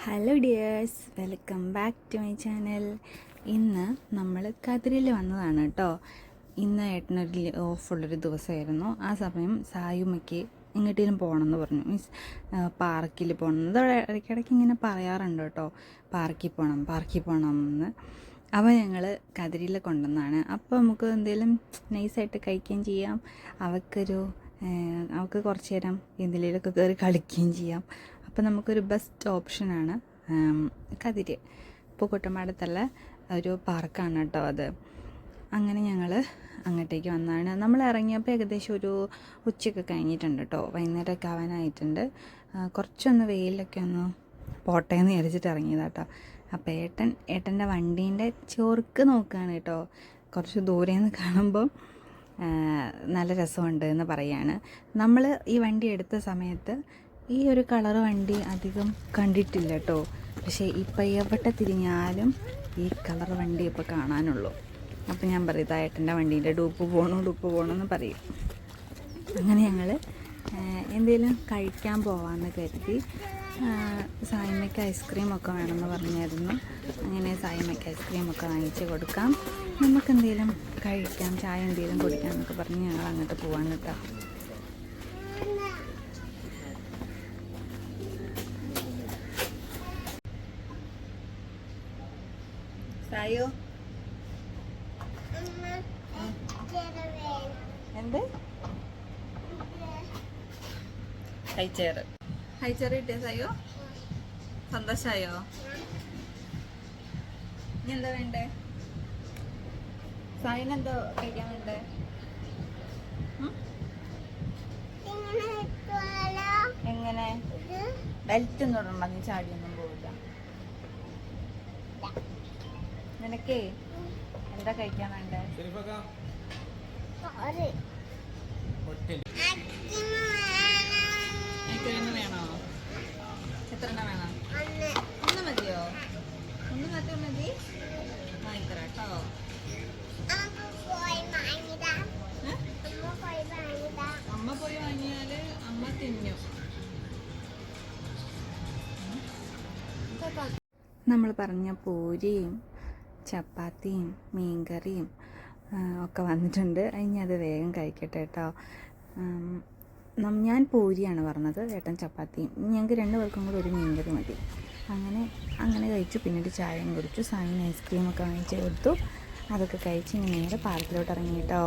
Hello dears, welcome back to my channel. ഇന്ന് നമ്മൾ കതിരിൽ വന്നതാണ് കേട്ടോ. ഇന്ന് ഏട്ടനൊരു ഓഫുള്ളൊരു ദിവസമായിരുന്നു. ആ സമയം സായുമ്മയ്ക്ക് എങ്ങോട്ടേലും പോകണമെന്ന് പറഞ്ഞു. മീൻസ് പാർക്കിൽ പോകണം. അത് ഇടയ്ക്കിടയ്ക്ക് ഇങ്ങനെ പറയാറുണ്ട് കേട്ടോ, പാർക്കിൽ പോകണം എന്ന്. അപ്പോൾ ഞങ്ങൾ കതിരിൽ കൊണ്ടുവന്നതാണ്. അപ്പോൾ നമുക്ക് എന്തെങ്കിലും നൈസായിട്ട് കഴിക്കുകയും ചെയ്യാം, അവൾക്ക് കുറച്ച് നേരം എന്തെങ്കിലുമൊക്കെ കയറി കളിക്കുകയും ചെയ്യാം. അപ്പോൾ നമുക്കൊരു ബെസ്റ്റ് ഓപ്ഷനാണ് കതിര്. പൂക്കോട്ടുംപാടത്തുള്ള ഒരു പാർക്കാണ് കേട്ടോ അത്. അങ്ങനെ ഞങ്ങൾ അങ്ങോട്ടേക്ക് വന്നതാണ്. നമ്മൾ ഇറങ്ങിയപ്പോൾ ഏകദേശം ഒരു ഉച്ചയൊക്കെ കഴിഞ്ഞിട്ടുണ്ട് കേട്ടോ, വൈകുന്നേരമൊക്കെ ആവാനായിട്ടുണ്ട്. കുറച്ചൊന്ന് വെയിലൊക്കെ ഒന്ന് പോട്ടേന്ന് വിചാരിച്ചിട്ട് ഇറങ്ങിയതാട്ടോ. അപ്പോൾ ഏട്ടൻ്റെ വണ്ടീൻ്റെ ചൊറുക്ക് നോക്കുകയാണ് കേട്ടോ. കുറച്ച് ദൂരെ നിന്ന് കാണുമ്പോൾ നല്ല രസമുണ്ട് എന്ന് പറയുകയാണ്. നമ്മൾ ഈ വണ്ടി എടുത്ത സമയത്ത് ഈ ഒരു കളർ വണ്ടി അധികം കണ്ടിട്ടില്ല കേട്ടോ. പക്ഷേ ഇപ്പം എവിടെ തിരിഞ്ഞാലും ഈ കളർ വണ്ടി ഇപ്പോൾ കാണാനുള്ളൂ. അപ്പോൾ ഞാൻ പറയും, ഇതാ ഏട്ടൻ്റെ വണ്ടീൻ്റെ ഡൂപ്പ് പോകണമെന്ന് പറയും. അങ്ങനെ ഞങ്ങൾ എന്തെങ്കിലും കഴിക്കാൻ പോകാമെന്ന് കരുതി. സായിമ്മയ്ക്ക് ഐസ്ക്രീമൊക്കെ വേണമെന്ന് പറഞ്ഞായിരുന്നു. അങ്ങനെ സായിമ്മയ്ക്ക് ഐസ്ക്രീമൊക്കെ വാങ്ങിച്ച് കൊടുക്കാം, നമുക്കെന്തെങ്കിലും കഴിക്കാം, ചായ എന്തെങ്കിലും കുടിക്കാം എന്നൊക്കെ പറഞ്ഞ് ഞങ്ങൾ അങ്ങോട്ട് പോകാൻ കേട്ടോ. സായോ എന്ത് ഹൈച്ചെയർ കിട്ടിയ സായോ? സന്തോഷമായോ? ഇനി എന്താ വേണ്ടേ? സായിനെന്തോ കഴിക്കാൻ വേണ്ടേ? എങ്ങനെ ബെൽറ്റ് ഒന്നും ഇടണ്ട, നീ ചാടിയൊന്നും പോവില്ല. നിനക്കേ എന്താ കഴിക്കാൻ വേണ്ടേ? വേണോ? എത്ര എണ്ണം വേണം? ഒന്ന് മതിയോ? ഒന്ന് മാത്രം മതി, വാങ്ങിത്തരാം കേട്ടോ. അമ്മ പോയി വാങ്ങിയാല് അമ്മ തിന്നും. നമ്മൾ പറഞ്ഞ പൂരിയും ചപ്പാത്തിയും മീൻകറിയും ഒക്കെ വന്നിട്ടുണ്ട്. ഇനി അത് വേഗം കഴിക്കട്ടെ കേട്ടോ. ഞാൻ പൂരിയാണ് പറഞ്ഞത്, ഏട്ടൻ ചപ്പാത്തിയും. ഞങ്ങൾക്ക് 2 പേർക്കും കൂടി ഒരു മീൻകറി മതി. അങ്ങനെ കഴിച്ചു. പിന്നീട് ചായയും കുടിച്ചു. സായിന് ഐസ്ക്രീമൊക്കെ വാങ്ങിച്ച് കൊടുത്തു. അതൊക്കെ കഴിച്ച് ഇനി നേരെ പാർക്കിലോട്ട് ഇറങ്ങി കേട്ടോ.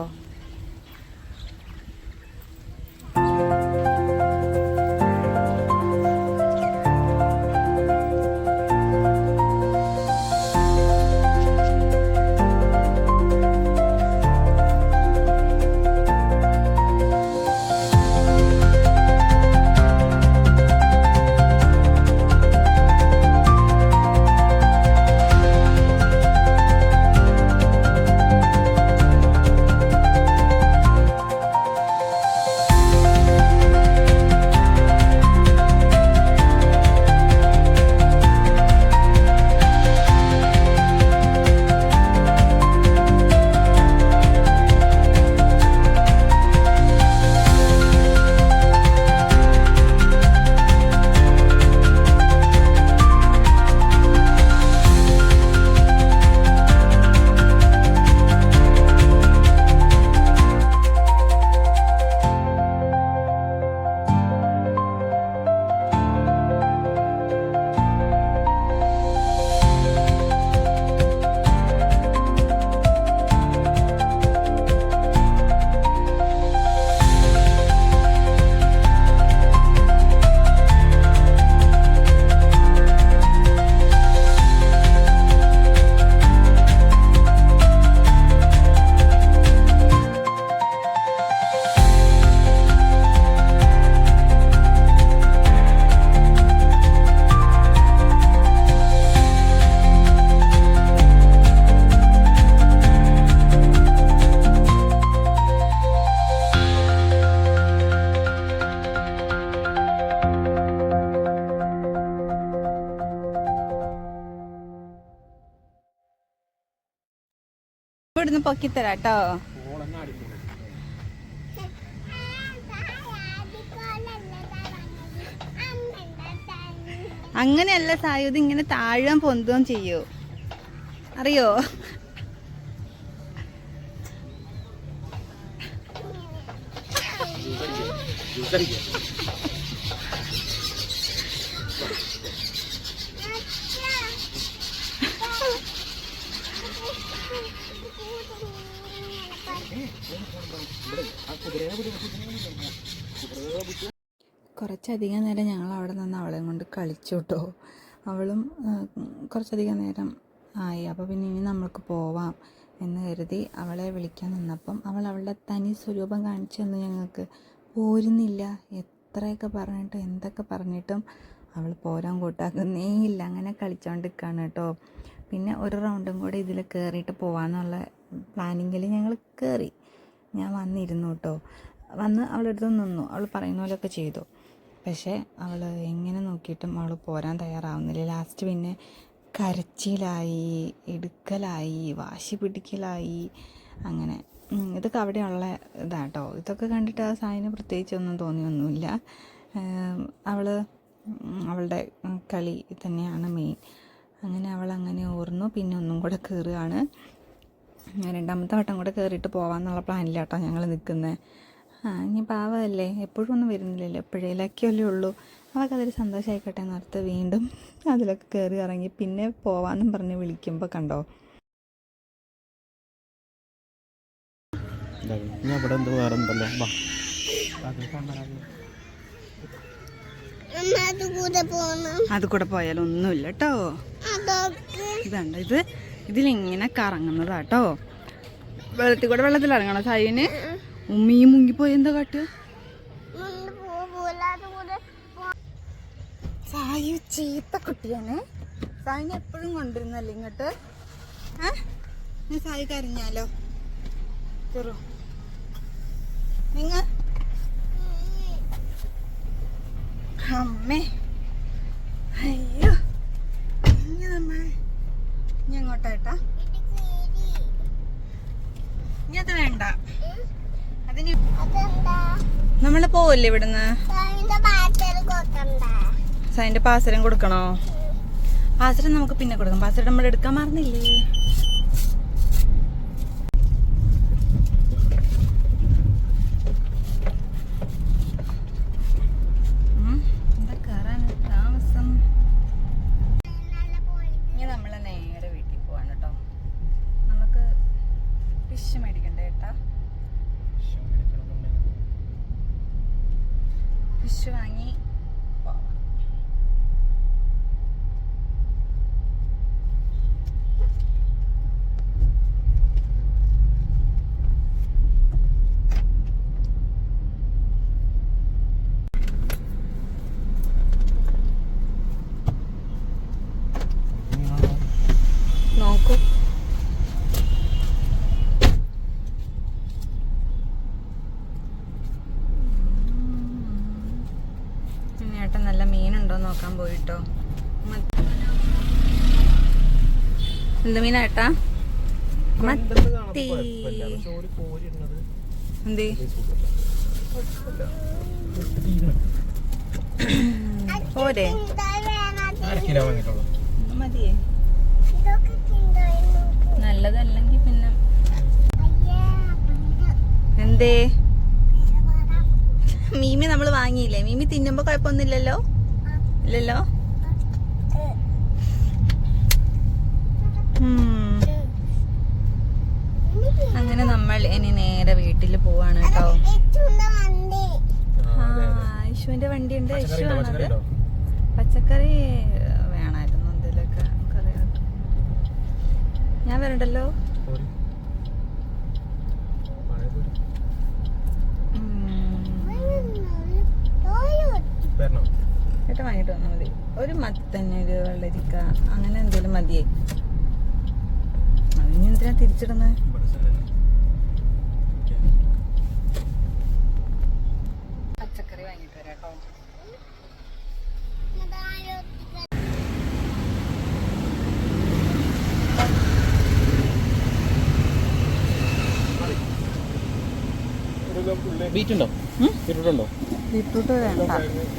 ഇവിടുന്ന് പൊക്കിത്തരാം കേട്ടോ. അങ്ങനെയല്ല സായുധ, ഇങ്ങനെ താഴാൻ പൊന്തുകയും ചെയ്യൂ, അറിയോ? കുറച്ചധികം നേരം ഞങ്ങൾ അവിടെ നിന്ന് അവളെയും കൊണ്ട് കളിച്ചു കേട്ടോ. അവളും കുറച്ചധികം നേരം ആയി. അപ്പോൾ പിന്നെ ഇനി നമ്മൾക്ക് പോവാം എന്ന് കരുതി അവളെ വിളിക്കാൻ നിന്നപ്പം അവൾ അവളുടെ തനി സ്വരൂപം കാണിച്ചു തന്നു ഞങ്ങൾക്ക്. പോരുന്നില്ല, എത്രയൊക്കെ പറഞ്ഞിട്ടും എന്തൊക്കെ പറഞ്ഞിട്ടും അവൾ പോരാൻ കൂട്ടാക്കുന്നേ ഇല്ല. അങ്ങനെ കളിച്ചുകൊണ്ടിരിക്കുകയാണ് കേട്ടോ. പിന്നെ ഒരു റൗണ്ടും കൂടെ ഇതിൽ കയറിയിട്ട് പോകാമെന്നുള്ള പ്ലാനിങ്ങിൽ ഞങ്ങൾ കയറി. ഞാൻ വന്നിരുന്നു കേട്ടോ. വന്ന് അവളെടുത്ത് നിന്നു. അവൾ പറയുന്ന പോലെയൊക്കെ ചെയ്തു. പക്ഷേ അവൾ എങ്ങനെ നോക്കിയിട്ടും അവൾ പോരാൻ തയ്യാറാവുന്നില്ല. ലാസ്റ്റ് പിന്നെ കരച്ചിലായി, എടുക്കലായി, വാശി പിടിക്കലായി. അങ്ങനെ ഇതൊക്കെ അവിടെയുള്ള ഇതാട്ടോ. ഇതൊക്കെ കണ്ടിട്ട് ആ സായിന് പ്രത്യേകിച്ചൊന്നും തോന്നിയൊന്നുമില്ല. അവളുടെ കളി തന്നെയാണ് മെയിൻ. അങ്ങനെ അവളങ്ങനെ ഓർന്നു. പിന്നെ ഒന്നും കൂടെ കയറുകയാണ്. രണ്ടാമത്തെ വട്ടം കൂടെ കയറിയിട്ട് പോകാമെന്നുള്ള പ്ലാനിലാട്ടോ ഞങ്ങൾ നിൽക്കുന്നത്. ഇനി പാവമല്ലേ, എപ്പോഴും ഒന്നും വരുന്നില്ലല്ലോ, എപ്പോഴേലൊക്കെയല്ലേ ഉള്ളൂ. അവൾക്കതൊരു സന്തോഷമായിക്കോട്ടെ എന്നോർത്ത് വീണ്ടും അതിലൊക്കെ കയറി ഇറങ്ങി. പിന്നെ പോവാമെന്നും പറഞ്ഞ് വിളിക്കുമ്പോൾ കണ്ടോ, അത് കൂടെ പോയാലും ഒന്നുമില്ല കേട്ടോ. ഇതുണ്ട്, ഇതിലിങ്ങനെ കറങ്ങുന്നതാട്ടോ. വെള്ളത്തിൽ കൂടെ വെള്ളത്തിൽ ഇറങ്ങണം സായിന്. ഉമ്മീ മുങ്ങിപ്പോയി എന്താ കാട്ടുക? സായു ചീത്ത കുട്ടിയാണ്. സായിനെ എപ്പോഴും കൊണ്ടിരുന്നല്ലേ ഇങ്ങോട്ട്. സായി കരഞ്ഞാലോ? ചെറു നിങ്ങ അമ്മേ, അയ്യോ, ഇനി നമ്മൾ ഇനി എങ്ങോട്ടായിട്ടാ? ഇനി അത് വേണ്ട, അതിന് നമ്മള് പോവല്ലേ ഇവിടുന്ന്. സായിന്റെ പാസരം കൊടുക്കണോ? പാസരം നമുക്ക് പിന്നെ കൊടുക്കാം. പാസരം നമ്മൾ എടുക്കാൻ മറന്നില്ലേ? എന്താ കയറാൻ താമസം? ഇനി നമ്മള് നേരെ വീട്ടിൽ പോവാണ് കേട്ടോ. നമുക്ക് ഫിഷ് മേടിക്കണ്ടേ ഏട്ടാ? ഫിഷ് വാങ്ങി പോവാം. നോക്കൂ, ഏട്ടൻ നല്ല മീനുണ്ടോ നോക്കാൻ പോയിട്ടോ. എന്ത് മീനാ ഏട്ടാ? മത്തി. എന്തേ പോരെ? മതിയേ, നല്ലതല്ലെങ്കിൽ പിന്നെ എന്തേ? മീമി നമ്മൾ വാങ്ങിയില്ലേ? മീമി തിന്നുമ്പോ കുഴപ്പമൊന്നുമില്ലല്ലോ? ഇല്ലല്ലോ. അങ്ങനെ നമ്മൾ ഇനി നേരെ വീട്ടിൽ പോവാണ് കേട്ടോ. ഐശുവിന്റെ വണ്ടി ഉണ്ട്. ഐശു ആണത്. പച്ചക്കറി വേണമായിരുന്നു എന്തെങ്കിലുമൊക്കെ. നമുക്കറിയാം, ഞാൻ വരണ്ടല്ലോ. ഏട്ടാ വാങ്ങിട്ട് വന്നാൽ മതി. ഒരു മത്തന്, ഒരു വെള്ളരിക്ക, അങ്ങനെ എന്തെങ്കിലും മതിയേ. അതിന് എന്തിനാ തിരിച്ചിടുന്നത്? പച്ചക്കറി വാങ്ങിട്ട് വരാം കേട്ടോ. ബീറ്റുണ്ടോ? ബീറ്റ്റൂട്ട് ഉണ്ടോ? ബീറ്റ്റൂട്ട് വേണ്ട.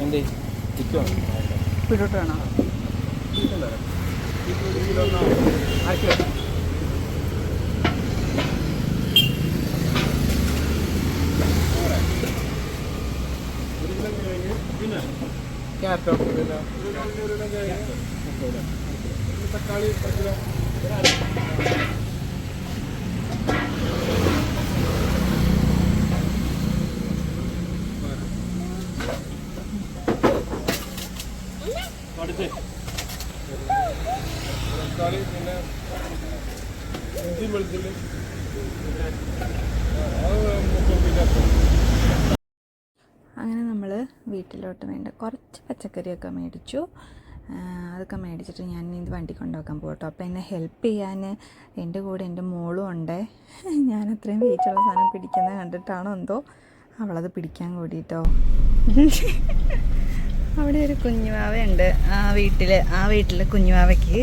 എന്തേ? ബീറ്റ്റൂട്ട് വേണോ? തക്കാളി തക്കാളി പിന്നെ ഇഞ്ചി വെളുത്തുള്ളി അങ്ങനെ നമ്മൾ വീട്ടിലോട്ട് വേണ്ട കുറച്ച് പച്ചക്കറിയൊക്കെ മേടിച്ചു. അതൊക്കെ മേടിച്ചിട്ട് ഞാൻ ഇത് വണ്ടി കൊണ്ടുവെക്കാൻ പോകട്ടോ. അപ്പോൾ എന്നെ ഹെൽപ്പ് ചെയ്യാൻ എൻ്റെ കൂടെ എൻ്റെ മോളും ഉണ്ട്. ഞാൻ അത്രയും വെയിറ്റുള്ള സാധനം പിടിക്കുന്നത് കണ്ടിട്ടാണോ എന്തോ അവളത് പിടിക്കാൻ കൂടിയിട്ടോ. അവിടെ ഒരു കുഞ്ഞുവാവയുണ്ട് ആ വീട്ടിൽ കുഞ്ഞുവാവയ്ക്ക്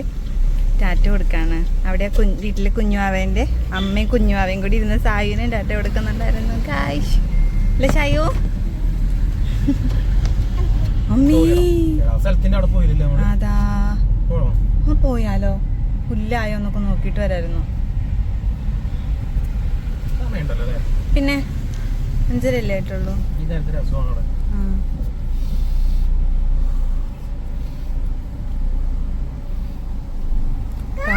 ടാറ്റ കൊടുക്കാണ്. അവിടെ വീട്ടിലെ കുഞ്ഞുവാവേൻ്റെ അമ്മയും കുഞ്ഞുവാവയും കൂടി ഇരുന്ന് സായുവിനും ടാറ്റ കൊടുക്കുന്നുണ്ടായിരുന്നു. കായ്ഷ് അല്ലേ ഷായു? അതാ പോയാലോ, പുല്ലായോ എന്നൊക്കെ നോക്കിട്ട് വരായിരുന്നു. പിന്നെ 5:30 ആയിട്ടുള്ളൂ.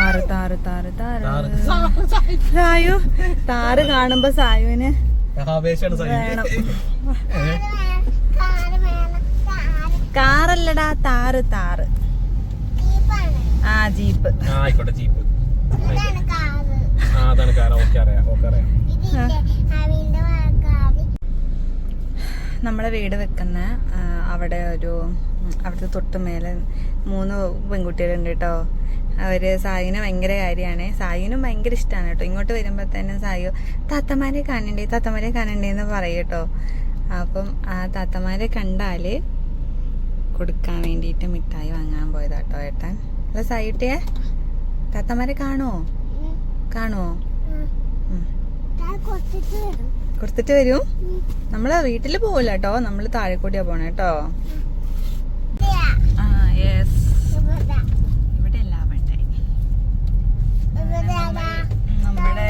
താറ് സായു താറ് കാണുമ്പോ സായുവിന് വേണം. കാറല്ലടാ, താറ്. ആ ജീപ്പ്. ആയിക്കോട്ടെ, ജീപ്പ്. അതാണ് കാർ. ഓക്കെ, അറിയാം. നമ്മളെ വീട് വെക്കുന്ന അവിടുത്തെ തൊട്ട് മേലെ 3 പെൺകുട്ടികളുണ്ട് കേട്ടോ. അവര് സായുവിനെ ഭയങ്കര കാര്യമാണ്. സായുവിനും ഭയങ്കര ഇഷ്ടമാണ് കേട്ടോ. ഇങ്ങോട്ട് വരുമ്പോൾ തന്നെ സായു താത്തമാരെ കാണണ്ടേ എന്ന് പറയും കേട്ടോ. അപ്പം ആ താത്തമാരെ കണ്ടാല് കൊടുക്കാൻ വേണ്ടിയിട്ട് മിഠായി വാങ്ങാൻ പോയതാട്ടോ ഏട്ടൻ. അല്ല സായുട്ടിയെ, താത്തമാരെ കാണുമോ? കൊടുത്തിട്ട് വരും. നമ്മള് വീട്ടിൽ പോവില്ല കേട്ടോ, നമ്മള് താഴെക്കൂടിയാ പോണേ കേട്ടോ. യെസ്, ഇവിടെ അല്ല, നമ്മുടെ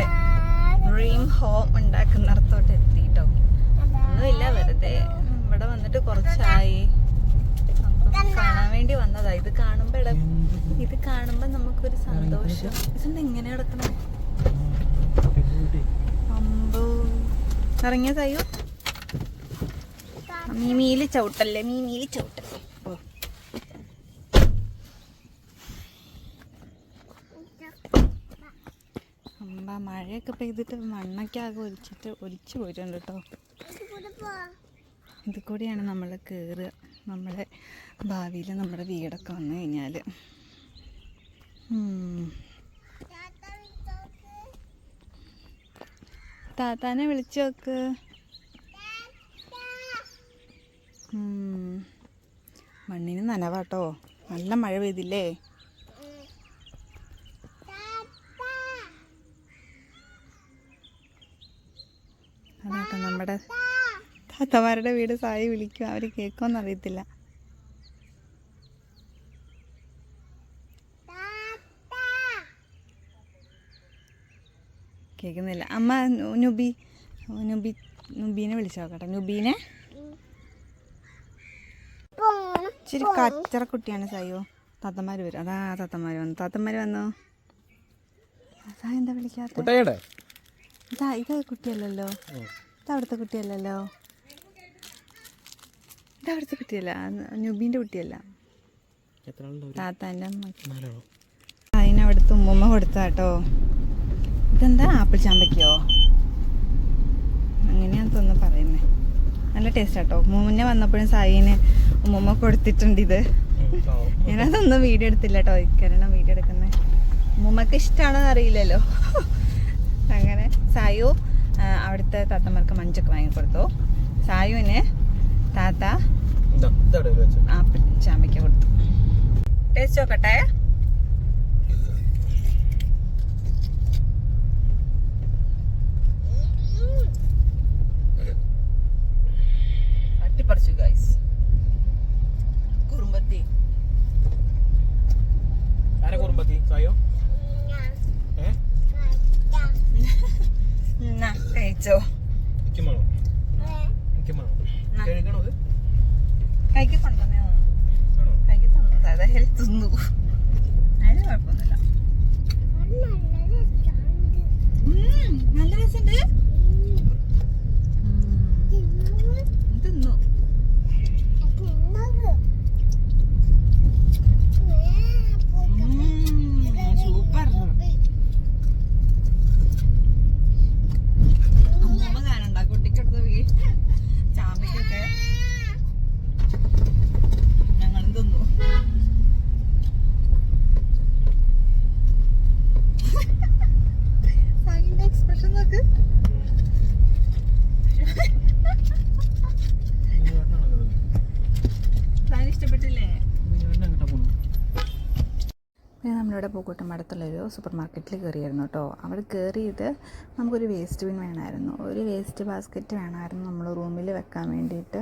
ഡ്രീം ഹോം ഉണ്ടാക്കുന്നിടത്തോട്ട് എത്തിട്ടോ. ഒന്നുമില്ല, വെറുതെ ഇവിടെ വന്നിട്ട് കുറച്ചായി. അപ്പം കാണാൻ വേണ്ടി വന്നതാ. ഇത് കാണുമ്പോ നമുക്കൊരു സന്തോഷം. ഇതെന്താ ഇങ്ങനെ കിടക്കണേ? അമ്പോ, ഇറങ്ങിയ തയ്യോ. മീമിയില് ചവിട്ടല്ലേ. ഓ, അമ്പ മഴയൊക്കെ പെയ്തിട്ട് മണ്ണൊക്കെ ആകെ ഒലിച്ചു പോയിട്ടുണ്ട് കേട്ടോ. ഇത് കൂടിയാണ് നമ്മൾ കയറുക നമ്മുടെ ഭാവിയിൽ നമ്മുടെ വീടൊക്കെ വന്നു കഴിഞ്ഞാൽ. താത്താനെ വിളിച്ചു നോക്ക്. മണ്ണിന് നനവാട്ടോ, നല്ല മഴ പെയ്തില്ലേ. അതാട്ടോ നമ്മുടെ താത്തമാരുടെ വീട്. സായി വിളിക്കും, അവർ കേൾക്കുമെന്ന് അറിയത്തില്ല. കേൾക്കുന്നില്ല. അമ്മ നുബീനെ വിളിച്ചു നോക്കട്ടെ. നുബീനെ ഇച്ചിരി കച്ചറ കുട്ടിയാണ് സായോ. താത്തമാർ വരും. അതാ താത്തമാർ വന്നു. അതാ എന്താ വിളിക്കാത്ത? ഇത് കുട്ടിയല്ലല്ലോ, ഇതവിടുത്തെ കുട്ടിയല്ലല്ലോ, നുബീൻ്റെ കുട്ടിയല്ല, താത്താൻ്റെ അമ്മ. അതിനവിടുത്തെ ഉമ്മ കൊടുത്താട്ടോ. ഇതെന്താ, ആപ്പിൾ ചാമ്പയ്ക്കോ? അങ്ങനെയാന്ന് തോന്നുന്നു പറയുന്നത്. നല്ല ടേസ്റ്റ് ആട്ടോ. മുന്നേ വന്നപ്പോഴും സായിന് ഉമ്മ കൊടുത്തിട്ടുണ്ട് ഇത്. ഞാനതൊന്നും വീഡിയോ എടുത്തില്ല കേട്ടോ, കാരണം വീഡിയോ എടുക്കുന്നത് ഉമ്മക്ക് ഇഷ്ടമാണോന്ന് അറിയില്ലല്ലോ. അങ്ങനെ സായു അവിടുത്തെ താത്തമാർക്ക് മഞ്ചൊക്കെ വാങ്ങിക്കൊടുത്തു. സായുവിന് താത്ത ആപ്പിൾ ചാമ്പയ്ക്ക കൊടുത്തു. ടേസ്റ്റ് നോക്കട്ടെ. അട്ടിപ്പറിച്ചു ഗൈസ്. കുറുമ്പത്തി ചപ്പാത്തി സായോ കഴിച്ചോ എനിക്ക് വേണോ കഴിക്കണോ അത് കൈക്ക് കൊണ്ടുവന്നേ ആണോ കൈക്ക് തന്നു അതായത് തിന്നു അതിന് കുഴപ്പമൊന്നുമില്ല നല്ല രസമുണ്ട് തിന്നു സൂപ്പർ അമ്മ കാണണ്ട കുട്ടിക്കടുത്ത് ചാമ്പയ്ക്കൊക്കെ ഞങ്ങളും തിന്നു സാഗിന്റെ എക്സ്പ്രഷൻ നോക്ക് സാഗിന് ഇഷ്ടപ്പെട്ടില്ലേ പിന്നെ നമ്മളിവിടെ പൂക്കോട്ടുംപാടത്തുള്ളൊരു സൂപ്പർ മാർക്കറ്റിൽ കയറിയായിരുന്നു കേട്ടോ. അവിടെ കയറിയത് നമുക്കൊരു വേസ്റ്റ് ബിൻ വേണമായിരുന്നു, ഒരു വേസ്റ്റ് ബാസ്ക്കറ്റ് വേണമായിരുന്നു നമ്മൾ റൂമിൽ വെക്കാൻ വേണ്ടിയിട്ട്.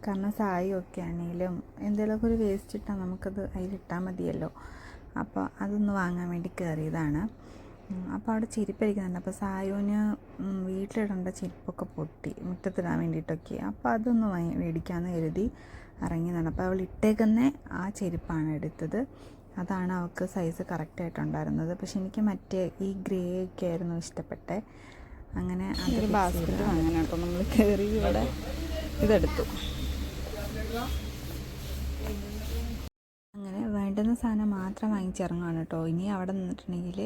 കാരണം സായൊക്കെ ആണെങ്കിലും എന്തെങ്കിലുമൊക്കെ ഒരു വേസ്റ്റ് ഇട്ടാൽ നമുക്കത് അതിലിട്ടാൽ മതിയല്ലോ. അപ്പോൾ അതൊന്ന് വാങ്ങാൻ വേണ്ടി കയറിയതാണ്. അപ്പോൾ അവിടെ ചെരുപ്പരിക്കുന്നുണ്ട്. അപ്പോൾ സായോന് വീട്ടിലിടേണ്ട ചെരുപ്പൊക്കെ പൊട്ടി മുറ്റത്തിടാൻ വേണ്ടിയിട്ടൊക്കെ. അപ്പോൾ അതൊന്ന് മേടിക്കാമെന്ന് കരുതി ഇറങ്ങിയതാണ്. അപ്പോൾ അവൾ ഇട്ടേക്കുന്ന ആ ചെരുപ്പാണ് എടുത്തത്. അതാണ് അവൾക്ക് സൈസ് കറക്റ്റായിട്ടുണ്ടായിരുന്നത്. പക്ഷെ എനിക്ക് മറ്റേ ഈ ഗ്രേ ഒക്കെ ആയിരുന്നു ഇഷ്ടപ്പെട്ടെ. അങ്ങനെ അതൊരു ബാസ്ക്കറ്റ് വാങ്ങാൻ കേട്ടോ നമ്മൾ കയറി ഇവിടെ ഇതെടുത്തു. അങ്ങനെ വേണ്ടുന്ന സാധനം മാത്രം വാങ്ങിച്ചിറങ്ങുകയാണ് കേട്ടോ. ഇനി അവിടെ നിന്നിട്ടുണ്ടെങ്കിൽ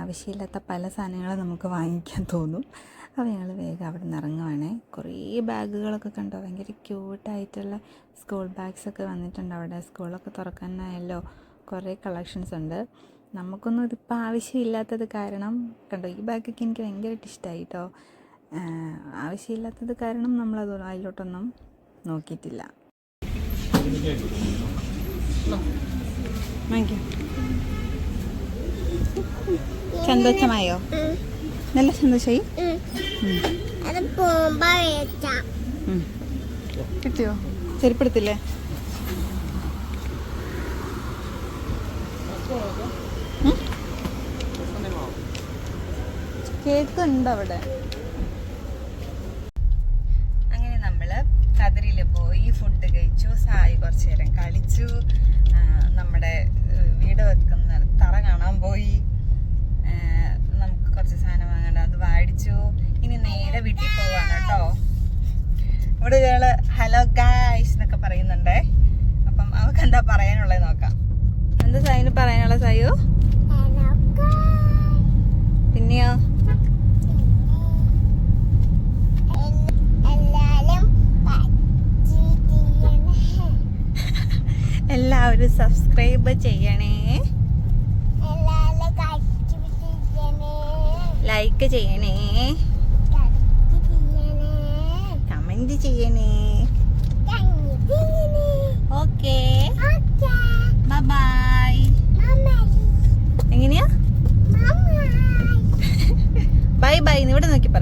ആവശ്യമില്ലാത്ത പല സാധനങ്ങളും നമുക്ക് വാങ്ങിക്കാൻ തോന്നും. അപ്പോൾ ഞങ്ങൾ വേഗം അവിടെ നിന്ന് ഇറങ്ങുവാണേ. കുറേ ബാഗുകളൊക്കെ കണ്ടോ, ഭയങ്കര ക്യൂട്ടായിട്ടുള്ള സ്കൂൾ ബാഗ്സൊക്കെ വന്നിട്ടുണ്ട് അവിടെ. സ്കൂളൊക്കെ തുറക്കാനായല്ലോ, കുറേ കളക്ഷൻസ് ഉണ്ട്. നമുക്കൊന്നും ഇതിപ്പോൾ ആവശ്യമില്ലാത്തത് കാരണം കണ്ടോ, ഈ ബാഗൊക്കെ എനിക്ക് ഭയങ്കരമായിട്ട് ഇഷ്ടമായി കേട്ടോ. ആവശ്യമില്ലാത്തത് കാരണം നമ്മളത് അതിലോട്ടൊന്നും നോക്കിയിട്ടില്ല. സന്തോഷമായോ? നല്ല സന്തോഷമായി. കിട്ടിയോ? ചെരുപ്പെടുത്തില്ലേ? കേക്ക് ഉണ്ട് അവിടെ. അങ്ങനെ നമ്മള് കതിരില് പോയി ഫുഡ് കഴിച്ചു. സായി കുറച്ചു നേരം കളിച്ചു. നമ്മുടെ വീട് വെക്കുന്ന തറ കാണാൻ പോയി. നമുക്ക് കുറച്ച് സാധനം വാങ്ങണ്ട, അത് വാടിച്ചു. ഇനി നേരെ വീട്ടിൽ പോവാണ് കേട്ടോ. ഇവിടെ ഒരാള് ഹലോ ഗായ്സ് എന്നൊക്കെ പറയുന്നുണ്ടേ. അപ്പം അവർക്ക് എന്താ പറയാനുള്ളത് നോക്കാം. എന്താ സായിന് പറയാനുള്ള സായു? പിന്നെയോ? എല്ലാവരും സബ്സ്ക്രൈബ് ചെയ്യണേ, ലൈക്ക് ചെയ്യണേ, കമന്റ് ചെയ്യണേ. Okay, bye. എങ്ങനെയാ? ബൈ ബൈ ഇവിടെ നോക്കി പറ.